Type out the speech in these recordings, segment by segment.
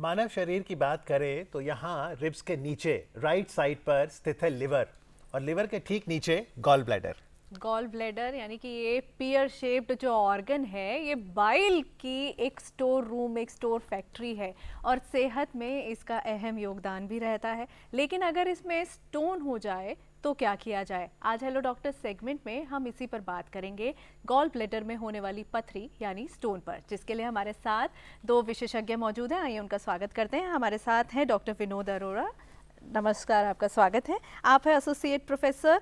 मानव शरीर की बात करें तो यहाँ रिब्स के नीचे राइट साइड पर स्थित है लिवर और लिवर के ठीक नीचे गॉल ब्लैडर। गॉल ब्लैडर यानी कि ये पियर शेप्ड जो ऑर्गन है ये बाइल की एक स्टोर रूम, एक स्टोर फैक्ट्री है और सेहत में इसका अहम योगदान भी रहता है। लेकिन अगर इसमें स्टोन हो जाए तो क्या किया जाए? आज हेलो डॉक्टर सेगमेंट में हम इसी पर बात करेंगे, गॉल ब्लैडर में होने वाली पथरी यानी स्टोन पर, जिसके लिए हमारे साथ दो विशेषज्ञ मौजूद हैं। आइए उनका स्वागत करते हैं। हमारे साथ हैं डॉक्टर विनोद अरोड़ा। नमस्कार, आपका स्वागत है। आप है associate professor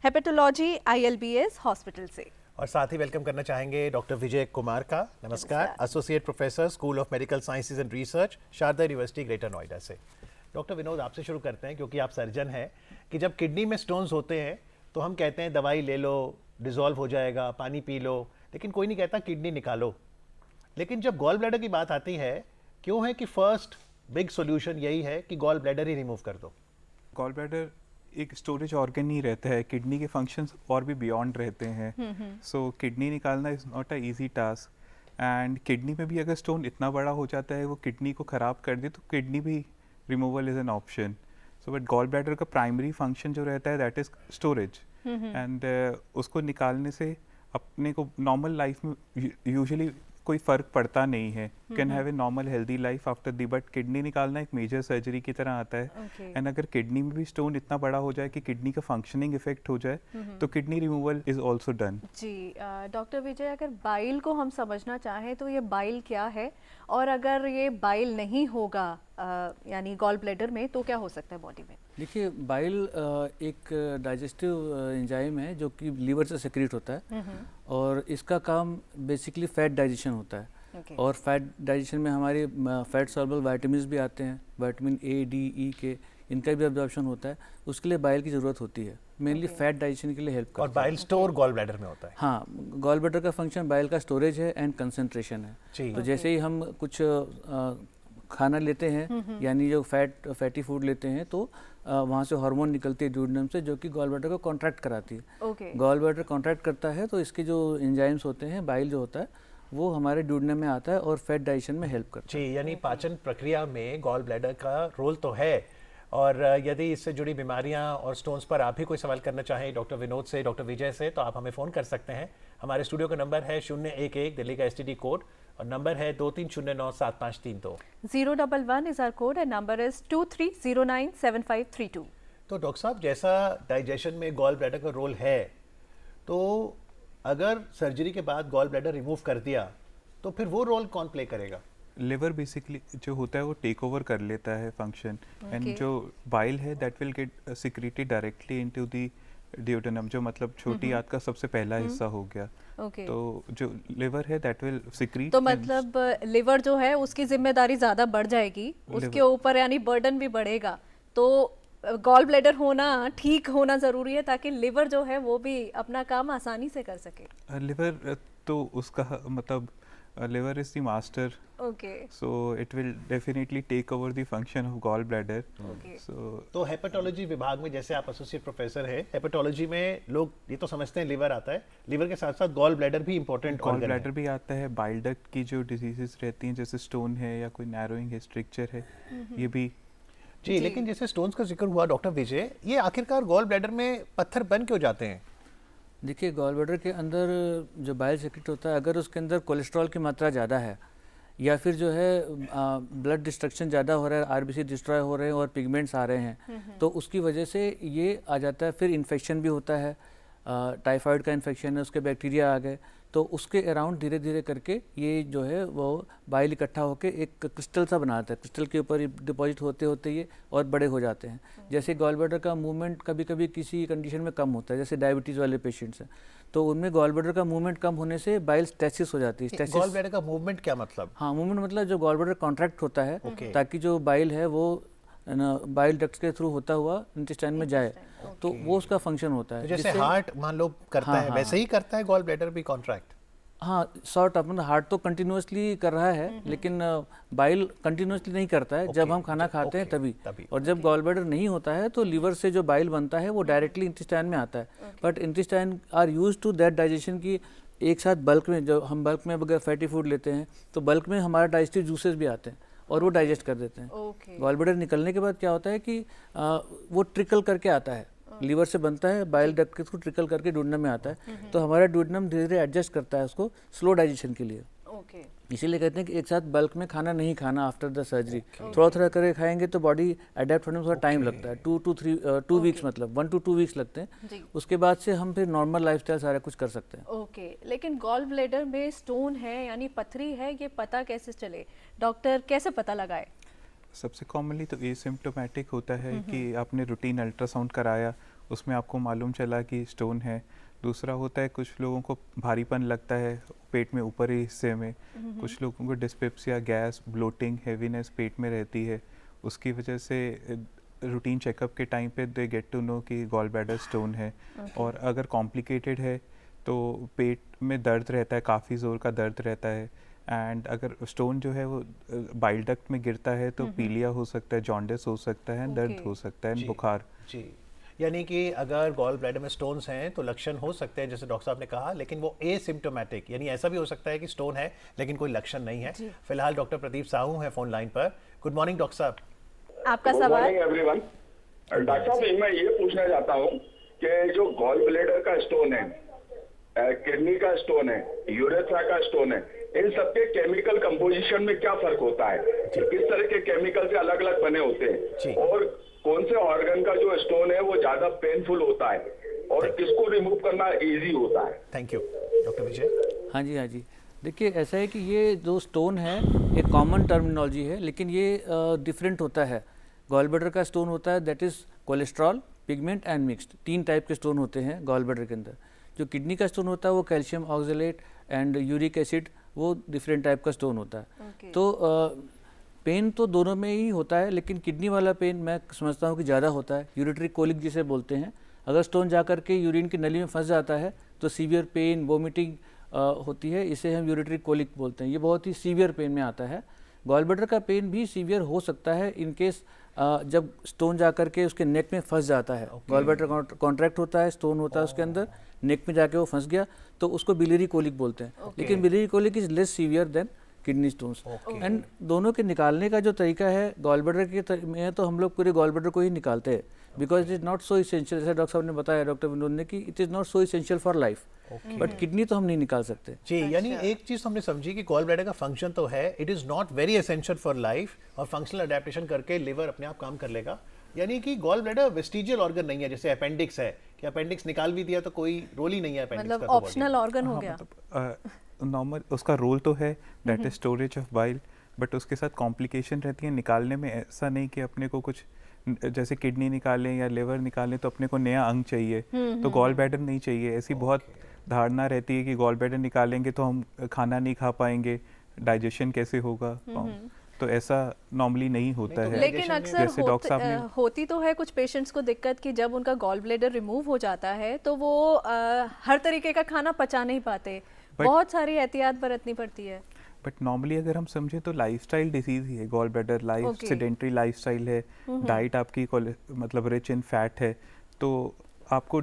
hepatology ILBS hospital से। और साथ ही वेलकम करना चाहेंगे डॉक्टर विजय कुमार का। नमस्कार, associate professor school of medical sciences and research, Sharda University Greater Noida से। डॉक्टर विनोद, आपसे शुरू करते हैं क्योंकि आप सर्जन हैं कि जब किडनी में स्टोन्स होते हैं तो हम कहते हैं दवाई ले लो, डिसॉल्व हो जाएगा, पानी पी लो, लेकिन कोई नहीं कहता किडनी निकालो। लेकिन जब गॉल ब्लैडर की बात आती है, क्यों है कि फर्स्ट बिग सॉल्यूशन यही है कि गॉल ब्लैडर ही रिमूव कर दो? गॉल ब्लैडर एक स्टोरेज ऑर्गन ही रहता है, किडनी के फंक्शंस और भी बियॉन्ड रहते हैं। सो किडनी निकालना is not a easy task. And kidney में भी अगर स्टोन इतना बड़ा हो जाता है वो किडनी को ख़राब कर दे तो किडनी भी removal is an option. So but gall bladder का प्राइमरी फंक्शन जो रहता है दैट इज़ स्टोरेज। एंड उसको निकालने से अपने को नॉर्मल लाइफ में यूजुअली कोई फ़र्क पड़ता नहीं है, can have a normal healthy life after the. But kidney निकालना एक मेजर सर्जरी की तरह आता है। एंड अगर किडनी में भी स्टोन इतना बड़ा हो जाए कि किडनी का फंक्शनिंग इफेक्ट हो जाए तो kidney removal is also done. जी डॉक्टर विजय, अगर बाइल को हम समझना चाहें तो ये बाइल क्या है, और अगर ये बाइल नहीं होगा यानी गॉल ब्लैडर में तो क्या हो सकता है बॉडी में? देखिए, बाइल एक डाइजेस्टिव एंजाइम है जो कि लीवर से सेक्रेट होता है और इसका काम बेसिकली फैट डाइजेशन होता है। और फैट डाइजेशन में हमारे फैट सॉल्युबल विटामिन्स भी आते हैं, विटामिन A, D, E के, इनका भी अब्जॉर्प्शन होता है। उसके लिए बाइल की ज़रूरत होती है, मेनली फैट डाइजेशन के लिए हेल्प करता है। और बाइल स्टोर गॉल ब्लैडर में होता है? हाँ, गॉल ब्लैडर का फंक्शन बाइल का स्टोरेज है एंड कंसंट्रेशन है। तो जैसे ही हम कुछ खाना लेते हैं यानी जो फैटी फूड लेते हैं तो वहाँ से हार्मोन निकलती है ड्यूडेनम से जो कि गॉल ब्लैडर को कॉन्ट्रैक्ट कराती है। गॉल ब्लैडर कॉन्ट्रैक्ट करता है तो इसके जो एंजाइम्स होते हैं, बाइल जो होता है वो हमारे ड्यूडेनम में आता है और फैट डाइजेशन में हेल्प करता है। जी, यानी पाचन प्रक्रिया में गॉल ब्लैडर का रोल तो है। और यदि इससे जुड़ी बीमारियां और स्टोन्स पर आप भी कोई सवाल करना चाहें डॉक्टर विनोद से, डॉक्टर विजय से, तो आप हमें फ़ोन कर सकते हैं। हमारे स्टूडियो का नंबर है 011 दिल्ली का STD कोड और नंबर है 23097532। 011 is our code and number is 23097532। तो डॉक्टर साहब, जैसा डाइजेशन में गॉल ब्लैडर का रोल है, तो अगर सर्जरी के बाद गॉल ब्लैडर रिमूव कर दिया तो फिर वो रोल कौन प्ले करेगा? लिवर बेसिकली जो होता है वो टेक ओवर कर लेता है फंक्शन। एंड जो बाइल है that will get secreted directly into the duodenum, जो मतलब छोटी आंत का सबसे पहला हिस्सा हो गया। तो जो लिवर है दैट विल सिक्रीट। तो मतलब लिवर जो है उसकी जिम्मेदारी ज़्यादा बढ़ जाएगी उसके ऊपर, यानी बर्डन भी बढ़ेगा। तो गॉल ब्लैडर होना, ठीक होना ज़रूरी है ताकि लिवर जो है वो भी अपना काम आसानी से कर सके। लिवर तो उसका मतलब liver is the master. So it will definitely take over the function of gall bladder. तो हेपेटोलॉजी विभाग में, जैसे आप एसोसिएट प्रोफेसर हैं, हेपेटोलॉजी में लोग ये तो समझते हैं लिवर आता है, लिवर के साथ साथ गॉल ब्लैडर भी इंपॉर्टेंट ऑर्गन है। गॉल ब्लैडर भी आता है, बाइल डक्ट की जो डिजीजेस रहती हैं जैसे स्टोन है या कोई नैरोइंग है, स्ट्रिक्चर है, ये भी। जी, लेकिन जैसे स्टोन्स का जिक्र हुआ डॉक्टर विजय, ये आखिरकार गॉल ब्लैडर में पत्थर बन क्यों जाते हैं? देखिए, गॉल ब्लैडर के अंदर जो बाइल सेक्रेट होता है, अगर उसके अंदर कोलेस्ट्रॉल की मात्रा ज़्यादा है या फिर जो है ब्लड डिस्ट्रक्शन ज़्यादा हो रहा है, RBC डिस्ट्रॉय हो रहे हैं और पिगमेंट्स आ रहे हैं, तो उसकी वजह से ये आ जाता है। फिर इन्फेक्शन भी होता है, टाइफाइड का इन्फेक्शन है, उसके बैक्टीरिया आ गए, तो उसके अराउंड धीरे धीरे करके ये जो है वो बाइल इकट्ठा होकर एक क्रिस्टल सा बनाता है। क्रिस्टल के ऊपर डिपॉजिट होते होते ये और बड़े हो जाते हैं। जैसे गॉल ब्लैडर का मूवमेंट कभी कभी किसी कंडीशन में कम होता है, जैसे डायबिटीज़ वाले पेशेंट्स हैं, तो उनमें गॉल ब्लैडर का मूवमेंट कम होने से बाइल स्टेसिस हो जाती है। गॉल ब्लैडर का मूवमेंट क्या मतलब? हाँ, मूवमेंट मतलब जो गॉल ब्लैडर कॉन्ट्रैक्ट होता है ताकि जो बाइल है वो बाइल डक्ट्स के थ्रू होता हुआ इंटेस्टाइन में जाए, तो वो उसका फंक्शन होता है। तो जैसे हार्ट मान लो करता है, वैसे ही करता है गॉल ब्लैडर भी कॉन्ट्रैक्ट? हाँ, सॉर्ट ऑफ, मतलब हार्ट तो कंटिन्यूसली कर रहा है लेकिन बाइल कंटिन्यूसली नहीं करता है। जब हम खाना खाते हैं तभी। और जब गॉल ब्लैडर नहीं होता है तो लीवर से जो बाइल बनता है वो डायरेक्टली इंटेस्टाइन में आता है। But intestine are used to that digestion की एक साथ बल्क में, जो हम बल्क में अगर फैटी फूड लेते हैं तो बल्क में हमारा डाइजेस्टिव जूसेस भी आते हैं और वो डाइजेस्ट कर देते हैं। ओके। गॉल ब्लैडर निकलने के बाद क्या होता है कि वो ट्रिकल करके आता है, लीवर से बनता है, बाइल डक्ट के थ्रू ट्रिकल करके डुओडेनम में आता है, तो हमारा डुओडेनम धीरे धीरे एडजस्ट करता है उसको स्लो डाइजेशन के लिए। ओके। इसीलिए कहते हैं कि एक साथ बल्क में खाना नहीं खाना आफ्टर द सर्जरी, थोड़ा थोड़ा करके खाएंगे तो बॉडी अडेप्ट होने में थोड़ा टाइम लगता है, 2 वीक्स, मतलब 1 to 2 वीक्स लगते हैं। जी। उसके बाद से हम फिर नॉर्मल लाइफस्टाइल सारा कुछ कर सकते हैं। ओके, लेकिन गॉल ब्लैडर में स्टोन है यानी पथरी है, ये पता कैसे चले? डॉक्टर कैसे पता लगाए? सबसे कॉमनली तो एसिम्प्टोमेटिक होता है कि आपने रूटीन अल्ट्रासाउंड कराया, उसमें आपको मालूम चला कि स्टोन है। दूसरा होता है कुछ लोगों को भारीपन लगता है पेट में ऊपरी हिस्से में, कुछ लोगों को डिस्पेप्सिया, गैस, ब्लोटिंग, हेवीनेस पेट में रहती है, उसकी वजह से रूटीन चेकअप के टाइम पे दे गेट टू नो कि गॉल ब्लैडर स्टोन है। और अगर कॉम्प्लिकेटेड है तो पेट में दर्द रहता है, काफ़ी ज़ोर का दर्द रहता है, एंड अगर स्टोन जो है वो बाइल डक्ट में गिरता है तो पीलिया हो सकता है, जॉन्डिस हो सकता है, दर्द हो सकता है, जी, बुखार। जी, यानी कि अगर गॉल ब्लैडर में स्टोन्स हैं तो लक्षण हो सकते हैं जैसे डॉक्टर साहब ने कहा, लेकिन वो एसिम्प्टोमेटिक, यानी ऐसा भी हो सकता है कि स्टोन है लेकिन कोई लक्षण नहीं है। फिलहाल डॉक्टर प्रदीप साहू हैं फोन लाइन पर। गुड मॉर्निंग डॉक्टर साहब। आपका गुड सवाल? Morning everyone. डॉक्टर साहब, मैं ये पूछना चाहता हूँ कि जो गॉल ब्लैडर का स्टोन है, किडनी का स्टोन है, यूरेथ्रा का स्टोन है, इन सबके केमिकल कंपोजिशन में क्या फर्क होता है? किस तरह के केमिकल से अलग अलग बने होते हैं, और कौन से ऑर्गन का जो स्टोन है वो ज्यादा पेनफुल होता है, और किसको रिमूव करना इजी होता है? थैंक यू डॉक्टर विजय। हाँ जी, हाँ जी। देखिए ऐसा है कि ये जो स्टोन है एक कॉमन टर्मिनोलॉजी है, लेकिन ये डिफरेंट होता है। गॉल ब्लैडर का स्टोन होता है that is cholesterol, pigment and mixed, 3 type के स्टोन होते हैं गॉल ब्लैडर के अंदर। जो किडनी का स्टोन होता है वो calcium oxalate and uric acid, वो डिफरेंट टाइप का स्टोन होता है। तो पेन तो दोनों में ही होता है, लेकिन किडनी वाला पेन मैं समझता हूँ कि ज़्यादा होता है, यूरिटरी कोलिक जिसे बोलते हैं। अगर स्टोन जा कर के यूरिन की नली में फंस जाता है तो सीवियर पेन, वोमिटिंग होती है, इसे हम यूरिटरी कोलिक बोलते हैं, ये बहुत ही सीवियर पेन में आता है। गॉल ब्लैडर का पेन भी सीवियर हो सकता है इन केस जब स्टोन जा कर के उसके नेक में फंस जाता है। गॉल ब्लैडर कॉन्ट्रैक्ट होता है, स्टोन होता है उसके अंदर, नेक में जाके वो फंस गया तो उसको बिलियरी कोलिक बोलते हैं। लेकिन biliary colic is less severe than kidney stones. And दोनों के निकालने का जो तरीका है गॉल ब्लैडर के में तो हम लोग पूरे गॉल ब्लैडर को ही निकालते हैं, because it is not so essential, जैसे डॉक्टर साहब ने बताया, डॉक्टर विनोद ने, कि it is not so essential for life, but kidney तो हम नहीं निकाल सकते। जी, यानी एक चीज हमने समझी कि गॉल ब्लैडर का फंक्शन तो है, it is not very essential for life, और फंक्शनल अडेप्टेशन करके लिवर अपने आप काम कर लेगा। यानी कि गॉल ब्लैडर वेस्टिजियल ऑर्गन नहीं है, जैसे अपेंडिक्स है कि अपेंडिक्स निकाल भी दिया तो कोई रोल ही नहीं है अपेंडिक्स मतलब का, तो ऑप्शनल ऑर्गन हो गया। नॉर्मल उसका रोल तो है, that is storage of bile, but उसके साथ कॉम्प्लिकेशन रहती है निकालने में। ऐसा नहीं कि अपने को कुछ जैसे किडनी निकालें या लिवर निकालें तो अपने को नया अंग चाहिए, तो गॉल ब्लैडर नहीं चाहिए। ऐसी बहुत धारणा रहती है कि गॉल ब्लैडर निकालेंगे तो हम खाना नहीं खा पाएंगे, डाइजेशन कैसे होगा, तो ऐसा नॉर्मली नहीं होता है। लेकिन अक्सर होती तो है कुछ पेशेंट्स को दिक्कत कि जब उनका गॉल ब्लैडर रिमूव हो जाता है तो वो हर तरीके का खाना पचा नहीं पाते, बहुत सारी एहतियात बरतनी पड़ती है। बट नॉर्मली अगर हम समझें तो लाइफस्टाइल डिजीज ही है gall bladder, life sedentary lifestyle है, डाइट आपकी मतलब रिच इन फैट है, तो आपको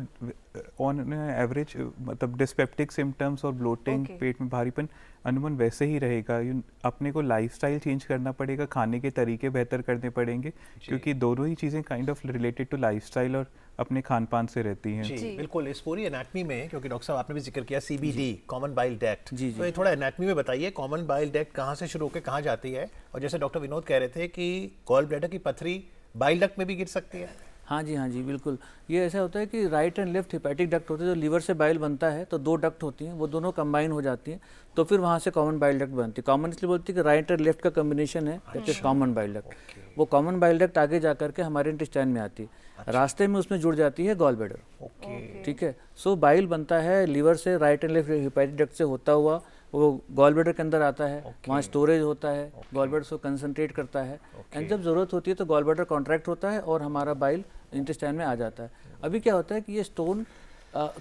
ऑन एवरेज मतलब डिस्पेप्टिक सिम्टम्स और ब्लोटिंग, पेट में भारीपन अनुमान वैसे ही रहेगा। अपने को लाइफस्टाइल चेंज करना पड़ेगा, खाने के तरीके बेहतर करने पड़ेंगे, क्योंकि दोनों ही चीज़ें kind of related to lifestyle और अपने खान पान से रहती हैं। जी बिल्कुल। इस पूरी एनाटमी में, क्योंकि डॉक्टर साहब आपने भी जिक्र किया CBD, कॉमन बाइल डक्ट, तो ये थोड़ा एनाटमी में बताइए, कॉमन बाइल डक्ट कहाँ से शुरू होकर कहाँ जाती है, और जैसे डॉक्टर विनोद कह रहे थे कि गॉल ब्लैडर की पथरी बाइल डक्ट में भी गिर सकती है। हाँ जी बिल्कुल। ये ऐसा होता है कि right and left hepatic duct होते हैं, जो लीवर से बाइल बनता है तो 2 डक्ट होती हैं, वो दोनों कंबाइन हो जाती हैं तो फिर वहाँ से कॉमन बाइल डक्ट बनती है। कॉमन इसलिए बोलती है कि राइट और लेफ्ट का कम्बिनेशन है, that is common bile duct. वो कॉमन बाइल डक्ट आगे जा करके हमारे इंटेस्टाइन में आती है, रास्ते में उसमें जुड़ जाती है गॉल ब्लैडर। ठीक है, सो बाइल बनता है लीवर से, right and left hepatic duct से होता हुआ वो गॉल ब्लैडर के अंदर आता है, वहाँ स्टोरेज होता है, गॉल ब्लैडर उसको कंसंट्रेट करता है, एंड जब ज़रूरत होती है तो गॉल ब्लैडर कॉन्ट्रैक्ट होता है और हमारा बाइल इंटेस्टाइन में आ जाता है। अभी क्या होता है कि ये स्टोन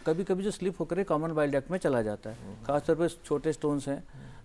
कभी कभी जो स्लिप होकर कॉमन बाइल डक्ट में चला जाता है, खासतौर पर छोटे स्टोन्स हैं,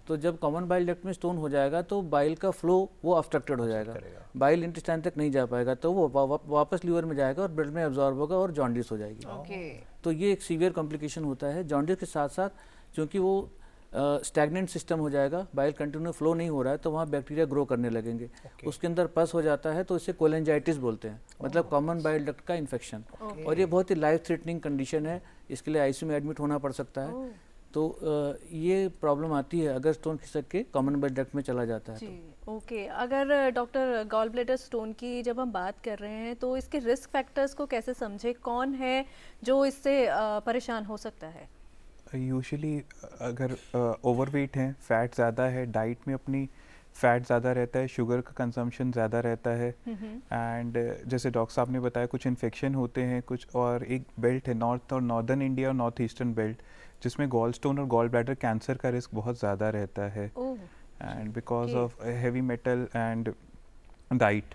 तो जब कॉमन बाइल डक्ट में स्टोन हो जाएगा तो बाइल का फ्लो वो ऑब्स्ट्रक्टेड हो जाएगा, बाइल इंटेस्टाइन तक नहीं जा पाएगा, तो वो वापस लीवर में जाएगा और ब्लड में एब्जॉर्ब होगा और जॉन्डिस हो जाएगी। तो ये एक सीवियर कॉम्प्लिकेशन होता है। जॉन्डिस के साथ साथ, क्योंकि वो स्टैगनेंट सिस्टम हो जाएगा, बाइल कंटिन्यू फ्लो नहीं हो रहा है तो वहाँ बैक्टीरिया ग्रो करने लगेंगे। उसके अंदर पस हो जाता है तो इसे कोलेंजाइटिस बोलते हैं, मतलब कॉमन बाइल डक्ट का इन्फेक्शन। और ये बहुत ही लाइफ थ्रेटनिंग कंडीशन है, इसके लिए आईसीयू में एडमिट होना पड़ सकता है। तो ये प्रॉब्लम आती है अगर स्टोन खिसक के कॉमन बाइल डक्ट में चला जाता है। जी ओके, अगर डॉक्टर गॉल ब्लैडर स्टोन की जब हम बात कर रहे हैं तो इसके रिस्क फैक्टर्स को कैसे समझे, कौन है जो इससे परेशान हो सकता है? यूजुअली अगर ओवरवेट हैं, फैट ज़्यादा है, डाइट में अपनी फैट ज़्यादा रहता है, शुगर का कंजम्पशन ज़्यादा रहता है, एंड जैसे डॉक्टर साहब ने बताया कुछ इन्फेक्शन होते हैं कुछ, और एक बेल्ट है नॉर्थ और नॉर्दर्न इंडिया और नॉर्थ ईस्टर्न बेल्ट जिसमें गॉल स्टोन और गॉल ब्लैडर कैंसर का रिस्क बहुत ज़्यादा रहता है, and because of heavy metal and diet.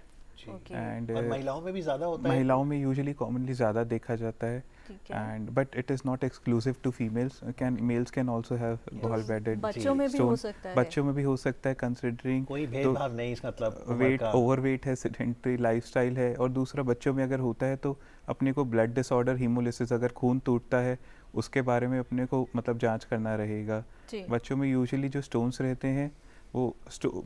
And महिलाओं में भी ज़्यादा होता है? महिलाओं में यूजुअली कॉमनली ज़्यादा देखा जाता है, and but it is not exclusive to females, males can also have gall bladder बच्चों में भी हो सकता है? बच्चों में भी हो सकता है, कंसिडरिंग कोई भेदभाव नहीं इसका मतलब वेट, ओवरवेट है, सेडेंटरी लाइफस्टाइल है, और दूसरा बच्चों में अगर होता है तो अपने को ब्लड डिसऑर्डर, हीमोलिसिस, अगर खून टूटता है उसके बारे में अपने को मतलब जांच करना रहेगा। बच्चों में यूजुअली जो स्टोन्स रहते हैं वो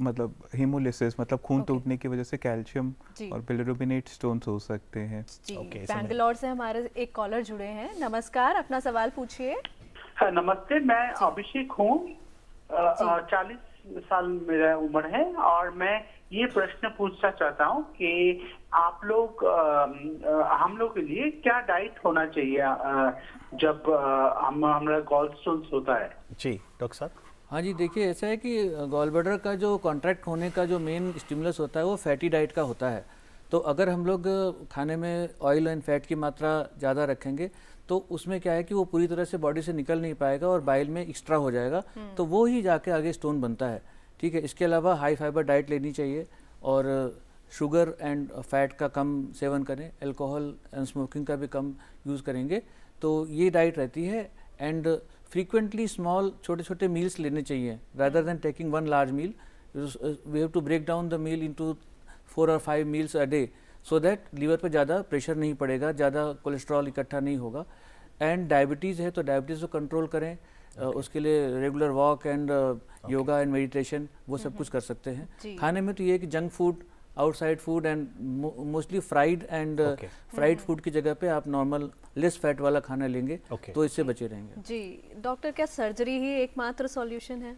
मतलब हीमोलिसिस मतलब खून टूटने की वजह से कैल्शियम और बिलिरुबिनेट स्टोन्स हो सकते हैं। जी बैंगलोर से हमारे एक कॉलर जुड़े हैं। नमस्कार, अपना सवाल पूछिए। नमस्ते, मैं अभिषेक हूँ, 40 साल मेरा उम्र है, और मैं ये प्रश्न पूछना चाहता हूँ कि आप लोग हम लोग के लिए क्या डाइट होना चाहिए जब हमारा गॉल स्टोन्स होता है? जी डॉक्टर साहब। हाँ जी, देखिए ऐसा है कि गॉल ब्लैडर का जो कॉन्ट्रैक्ट होने का जो मेन स्टिमुलस होता है वो फैटी डाइट का होता है। तो अगर हम लोग खाने में ऑयल एंड फैट की मात्रा ज़्यादा रखेंगे तो उसमें क्या है कि वो पूरी तरह से बॉडी से निकल नहीं पाएगा और बाइल में एक्स्ट्रा हो जाएगा, तो वो ही जाके आगे स्टोन बनता है। ठीक है, इसके अलावा हाई फाइबर डाइट लेनी चाहिए और शुगर एंड फैट का कम सेवन करें, अल्कोहल एंड स्मोकिंग का भी कम यूज़ करेंगे, तो ये डाइट रहती है। एंड फ्रीक्वेंटली स्मॉल छोटे छोटे मील्स लेने चाहिए rather than taking one large meal. We have to break down the meal into 4 or 5 meals a day so that liver पे ज़्यादा प्रेशर नहीं पड़ेगा, ज़्यादा कोलेस्ट्रॉल इकट्ठा नहीं होगा। एंड डायबिटीज़ है तो डायबिटीज़ को कंट्रोल करें, उसके लिए regular walk and yoga and meditation वो सब कुछ कर सकते हैं। खाने में तो ये है कि junk food, outside food and mostly fried and fried food की जगह पे आप नॉर्मल लेस फैट वाला खाना लेंगे तो इससे बचे रहेंगे। जी डॉक्टर, क्या सर्जरी ही एकमात्र सॉल्यूशन है?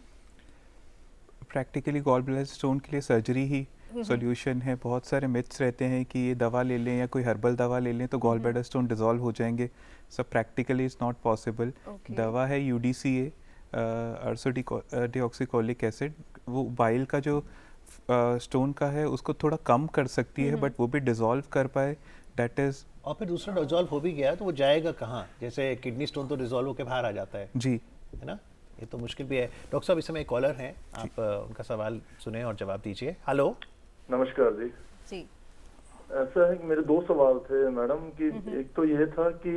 प्रैक्टिकली गॉल ब्लैडर स्टोन के लिए सर्जरी ही सॉल्यूशन है। बहुत सारे मिथ्स रहते हैं कि ये दवा ले लें या कोई हर्बल दवा ले लें तो गॉल ब्लैडर स्टोन डिसॉल्व हो जाएंगे। सब प्रैक्टिकली इज़ नॉट पॉसिबल। दवा है UDCA, अर्सोडिऑक्सीकोलिक एसिड, वो बाइल का जो स्टोन का है उसको थोड़ा कम कर सकती है, बट वो भी डिसॉल्व कर पाए, दैट इज। और फिर दूसरा डिसॉल्व हो भी गया तो वो जाएगा कहाँ? जैसे किडनी स्टोन तो डिसॉल्व होकर बाहर आ जाता है जी, है ना, ये तो मुश्किल भी है। डॉक्टर साहब, इस समय एक कॉलर हैं, आप उनका सवाल सुने और जवाब दीजिए। हेलो। नमस्कार जी। जी ऐसा है कि मेरे 2 सवाल थे मैडम कि एक तो ये था कि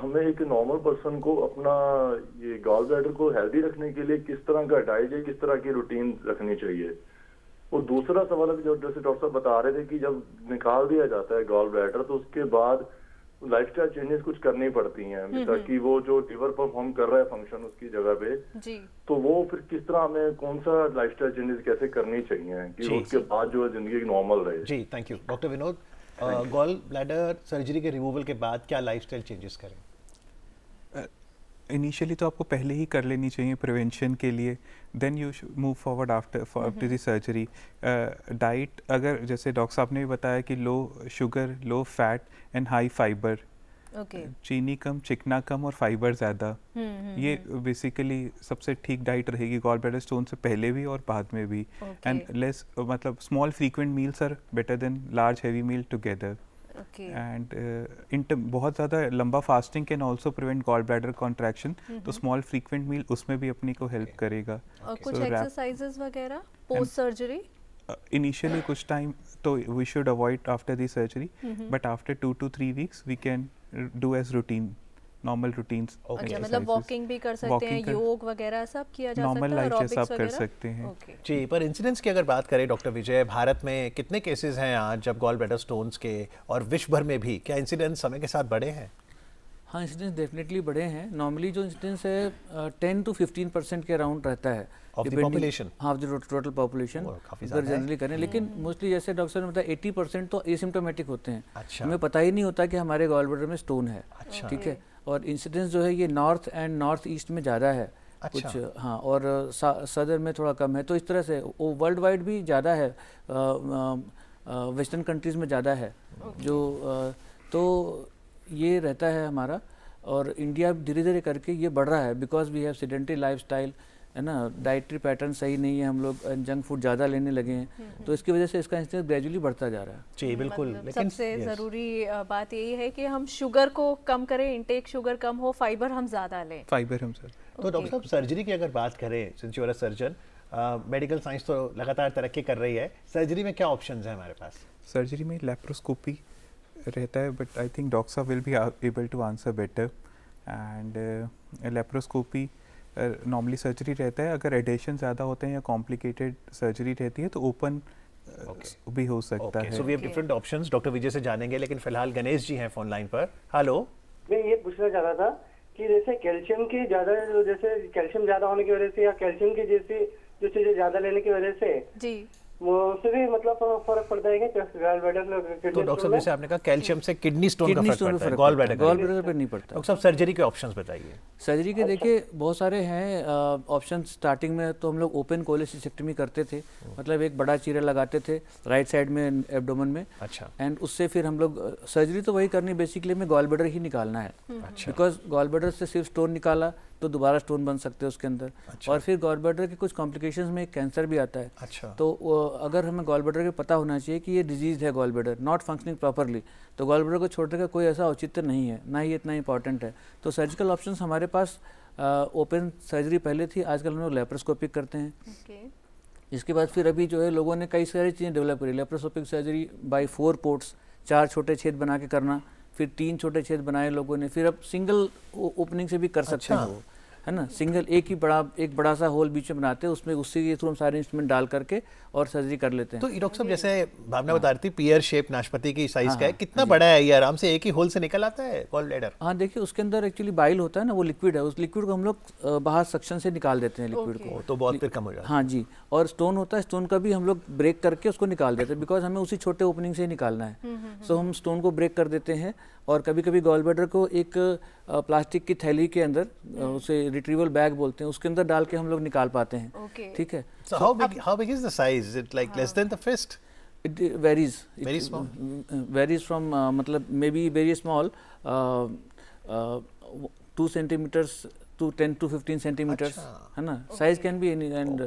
हमें एक नॉर्मल पर्सन को अपना ये गॉल ब्लैडर को हेल्दी रखने के लिए किस तरह का डाइट है, किस तरह की रूटीन रखनी चाहिए। और दूसरा सवाल है जो जैसे डॉक्टर साहब बता रहे थे कि जब निकाल दिया जाता है गॉल ब्लैडर तो उसके बाद लाइफस्टाइल चेंजेस कुछ करनी पड़ती हैं ताकि वो जो लीवर परफॉर्म कर रहा है फंक्शन उसकी जगह पे जी, तो वो फिर किस तरह हमें कौन सा लाइफस्टाइल चेंजेस कैसे करनी चाहिए कि उसके बाद जो है जिंदगी नॉर्मल रहे। जी thank you. Doctor Vinod, gall bladder surgery के रिमूवल के बाद क्या लाइफस्टाइल चेंजेस करें? इनिशियली तो आपको पहले ही कर लेनी चाहिए प्रिवेंशन के लिए, then you move forward after the surgery. Diet अगर जैसे डॉक्टर साहब ने भी बताया कि low sugar, low fat and high fibre, चीनी कम, चिकना कम और फाइबर ज़्यादा, ये बेसिकली सबसे ठीक डाइट रहेगी गॉल ब्लैडर स्टोन से पहले भी और बाद में भी। एंड लेस मतलब small frequent meals are better than large heavy meal together. And बहुत ज़्यादा लंबा fasting can also prevent gall bladder contraction, तो स्मॉल फ्रीक्वेंट मील उसमें भी अपनी को हेल्प करेगा। और कुछ एक्सरसाइजेस वगैरह पोस्ट सर्जरी इनिशियली कुछ टाइम तो we should avoid after the surgery, but after 2 to 3 weeks we can do as routine normal routines. अच्छा, मतलब वॉकिंग भी कर सकते हैं, योग वगैरह सब किया जा सकता है, नॉर्मल लाइफ सब कर सकते हैं। जी, पर इंसिडेंट्स की अगर बात करें डॉक्टर विजय, भारत में कितने केसेस हैं आज जब गॉल ब्लैडर स्टोन्स के, और विश्व भर में भी क्या इंसिडेंट्स समय के साथ बढ़े हैं? हाँ, इंसिडेंस डेफिनेटली बढ़े हैं। नॉर्मली जो इंसिडेंस है 10 to 15% के अराउंड रहता है Of the depending- population? हाँ, ऑफ द टोटल पॉपुलेशन काफी अगर ज्यादा है। जनरली करें, लेकिन मोस्टली जैसे डॉक्टर ने बताया 80% तो एसिम्टोमेटिक होते हैं। अच्छा। हमें पता ही नहीं होता कि हमारे गॉल ब्लैडर में स्टोन है। अच्छा। ठीक है, और इंसिडेंस जो है ये नॉर्थ एंड नॉर्थ ईस्ट में ज़्यादा है। अच्छा। कुछ हाँ, और सदर में थोड़ा कम है। तो इस तरह से वो वर्ल्ड वाइड भी ज़्यादा है, वेस्टर्न कंट्रीज़ में ज़्यादा है जो तो ये रहता है हमारा। और इंडिया धीरे धीरे करके ये बढ़ रहा है because we have sedentary lifestyle, है ना, डाइटरी पैटर्न सही नहीं है, हम लोग जंक फूड ज़्यादा लेने लगे हैं, तो इसकी वजह से इसका इंसिडेंस ग्रेजुअली बढ़ता जा रहा है। जी बिल्कुल। मतलब लेकिन सबसे yes. ज़रूरी बात यही है कि हम शुगर को कम करें, इनटेक शुगर कम हो, फाइबर हम ज़्यादा लें। फाइबर हम सर। तो डॉक्टर साहब सर्जरी की अगर बात करें, since you are a surgeon, medical science तो लगातार तरक्की कर रही है, सर्जरी में क्या ऑप्शंस हैं हमारे पास? सर्जरी में लेप्रोस्कोपी रहता है, बट आई थिंक डॉक्टर साहब will be able to answer better. And laparoscopy normally surgery रहता है, अगर एडेशन ज़्यादा होते हैं या कॉम्प्लिकेटेड सर्जरी रहती है तो ओपन भी हो सकता ओके, है। So we have different options, doctor Vijay से जानेंगे, लेकिन फिलहाल गणेश जी हैं फोन लाइन पर। हेलो। मैं ये पूछना चाह रहा था कि जैसे कैल्शियम की ज्यादा, जैसे कैल्शियम ज्यादा होने की वजह से या कैल्शियम की जैसी जो चीजें ज्यादा लेने की वजह से जी वो उससे भी मतलब फर्क पड़ता है क्या गॉल ब्लैडर तो डॉक्टर साहब जैसे आपने कहा कैल्शियम से किडनी स्टोन का किडनी फर्क स्टोन में पड़ता है, फर्क गॉल पड़ता है, ब्लैडर गॉल ब्लैडर पे नहीं पड़ता। डॉक्टर साहब सर्जरी के ऑप्शंस बताइए। सर्जरी के देखिए बहुत सारे हैं ऑप्शन। स्टार्टिंग में तो हम लोग ओपन कोलेसिस्टेक्टमी करते थे, मतलब एक बड़ा चीरा लगाते थे राइट साइड में एब्डोमेन में। अच्छा। एंड उससे फिर हम लोग सर्जरी तो वही करनी, बेसिकली में गॉल ब्लैडर ही निकालना है। अच्छा। बिकॉज गॉल ब्लैडर से सिर्फ स्टोन निकाला तो दोबारा स्टोन बन सकते हैं उसके अंदर। अच्छा। और फिर गॉल ब्लैडर के कुछ कॉम्प्लिकेशंस में कैंसर भी आता है। अच्छा। तो अगर हमें गॉल ब्लैडर के पता होना चाहिए कि ये डिजीज़ है gall bladder not functioning properly, तो गॉल ब्लैडर को छोड़ने का कोई ऐसा औचित्य नहीं है, ना ही इतना इंपॉर्टेंट है। तो सर्जिकल ऑप्शंस हमारे पास ओपन सर्जरी पहले थी, आजकल हम लोग लेप्रोस्कोपिक करते हैं। ओके। इसके बाद फिर अभी जो है लोगों ने कई सारी चीज़ें डेवलप करी। लेप्रोस्कोपिक सर्जरी बाय 4 पोर्ट्स, 4 छोटे छेद बना के करना, फिर 3 छोटे छेद बनाए लोगों ने, फिर अब सिंगल ओपनिंग से भी कर सकते हैं वो, है ना, सिंगल एक बड़ा सा होल बीच में बनाते हैं, उसमें उससे के थ्रू हम सारे इंस्ट्रूमेंट डाल करके और सर्जरी कर लेते हैं। तो डॉक्टर साहब जैसे भावना बता रही थी पियर शेप नाशपाती की साइज का है, कितना बड़ा है ये? आराम से एक ही होल से निकल आता है गॉल ब्लैडर? हाँ, देखिए उसके अंदर एक्चुअली बाइल होता है ना, वो लिक्विड है, उस लिक्विड को हम लोग बाहर सक्शन से निकाल देते हैं लिक्विड को। तो बहुत फिर कम हो जाता है। हाँ जी, और स्टोन होता है, स्टोन का भी हम लोग ब्रेक करके उसको निकाल देते हैं, बिकॉज हमें उसी छोटे ओपनिंग से ही निकालना है। सो हम स्टोन को ब्रेक कर देते हैं, और कभी कभी गॉल ब्लैडर को एक प्लास्टिक की थैली के अंदर, उसे रिट्रीवल बैग बोलते हैं, उसके अंदर डाल के हम लोग निकाल पाते हैं। ओके। ठीक है। So how big is the size? Is it like less than the fist? It varies. Very small? Varies from मतलब maybe very small, 2 centimeters to 10 to 15 centimeters, है ना. Size can be any, and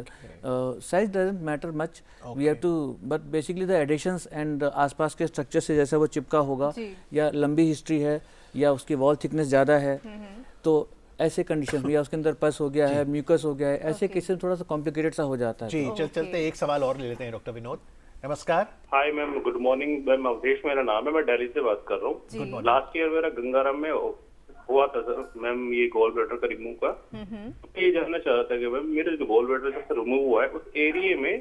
size doesn't matter much. We have to, but basically the adhesions and आसपास के structure से जैसा वो चिपका होगा, या लंबी हिस्ट्री है, या उसकी वॉल थिकनेस ज़्यादा है, तो ऐसे कंडीशन में, या उसके अंदर पस हो गया है, म्यूकस हो गया है, ऐसे केस में थोड़ा सा कॉम्प्लिकेटेड सा हो जाता है। जी, चलते एक सवाल और ले लेते हैं डॉक्टर विनोद। नमस्कार। Hi ma'am, good morning ma'am, Awadhesh मेरा नाम है, मैं दिल्ली से बात कर रहा हूँ। लास्ट ईयर मेरा गंगाराम में हुआ था सर मैम, ये गॉल ब्लैडर का रिमूव का। तो ये जानना चाह रहा था कि मैम मेरा जो गॉल ब्लैडर जब से रिमूव हुआ है उस एरिया में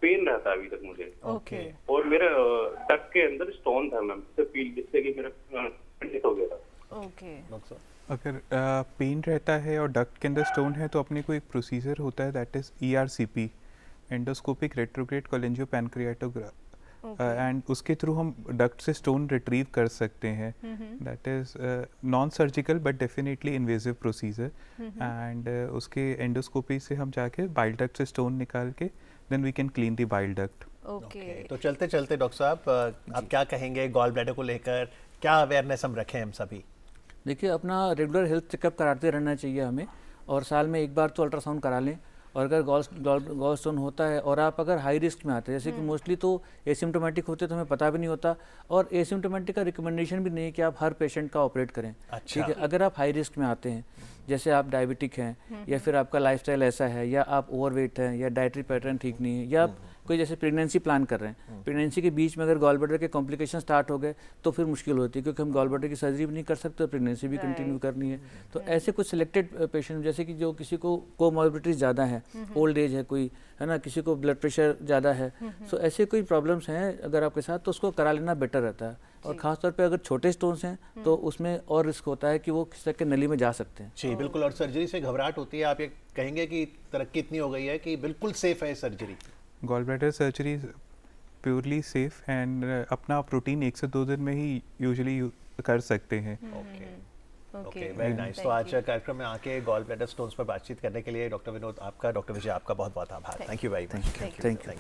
पेन रहता है अभी तक मुझे। ओके। और मेरा टक के अंदर स्टोन था मैम, जिससे कि मेरा हो गया था। ओके। अगर पेन रहता है और डक्ट के अंदर स्टोन है तो अपने को एक प्रोसीजर होता है, that is ERCP, endoscopic retrograde cholangiopancreatograph, and उसके थ्रू हम डक्ट से स्टोन रिट्रीव कर सकते हैं। That is non surgical but definitely invasive procedure, and उसके एंडोस्कोपी से हम जाके बाइल डक्ट से स्टोन निकाल के then we can clean the bile duct. Okay. तो चलते चलते डॉक्टर साहब आप क्या कहेंगे गॉल ब्लैडर को लेकर, क्या अवेयरनेस हम रखें हम सभी? देखिए, अपना रेगुलर हेल्थ चेकअप कराते रहना चाहिए हमें, और साल में एक बार तो अल्ट्रासाउंड करा लें। और अगर गॉल स्टोन होता है और आप अगर हाई रिस्क में आते हैं, जैसे कि मोस्टली तो एसिम्टोमेटिक होते हैं तो हमें पता भी नहीं होता, और एसिम्टोमेटिक का रिकमेंडेशन भी नहीं है कि आप हर पेशेंट का ऑपरेट करें। ठीक है, अगर आप हाई रिस्क में आते हैं, जैसे आप डायबिटिक हैं, या फिर आपका लाइफस्टाइल ऐसा है, या आप ओवरवेट हैं, या डाइटरी पैटर्न ठीक नहीं है, या आप कोई जैसे प्रेगनेंसी प्लान कर रहे हैं, प्रेगनेंसी के बीच में अगर गॉल ब्लैडर के कॉम्प्लिकेशन स्टार्ट हो गए तो फिर मुश्किल होती है, क्योंकि हम गॉल ब्लैडर की सर्जरी भी नहीं कर सकते, प्रेगनेंसी भी कंटिन्यू करनी है। तो ऐसे कुछ सिलेक्टेड पेशेंट, जैसे कि जो किसी को कोमॉर्बिडिटीज ज़्यादा है, ओल्ड एज है कोई, है ना, किसी को ब्लड प्रेशर ज़्यादा है, सो ऐसे कोई प्रॉब्लम्स हैं अगर आपके साथ, तो उसको करा लेना बेटर रहता है। और खासतौर पे अगर छोटे स्टोन्स हैं तो उसमें और रिस्क होता है कि वो किसी तरह के नली में जा सकते हैं। जी बिल्कुल, और सर्जरी से घबराहट होती है, आप ये कहेंगे कि तरक्की इतनी हो गई है कि बिल्कुल सेफ है surgery? Gall bladder surgery purely safe and अपना आप रूटीन 1 से 2 दिन में ही यूजुअली कर सकते हैं। Okay, very nice. तो आज कार्यक्रम में आके गॉल ब्लैडर स्टोन्स पर बातचीत करने के लिए डॉक्टर विनोद आपका, डॉक्टर विजय आपका बहुत बहुत आभार। Thank you very much. Thank you.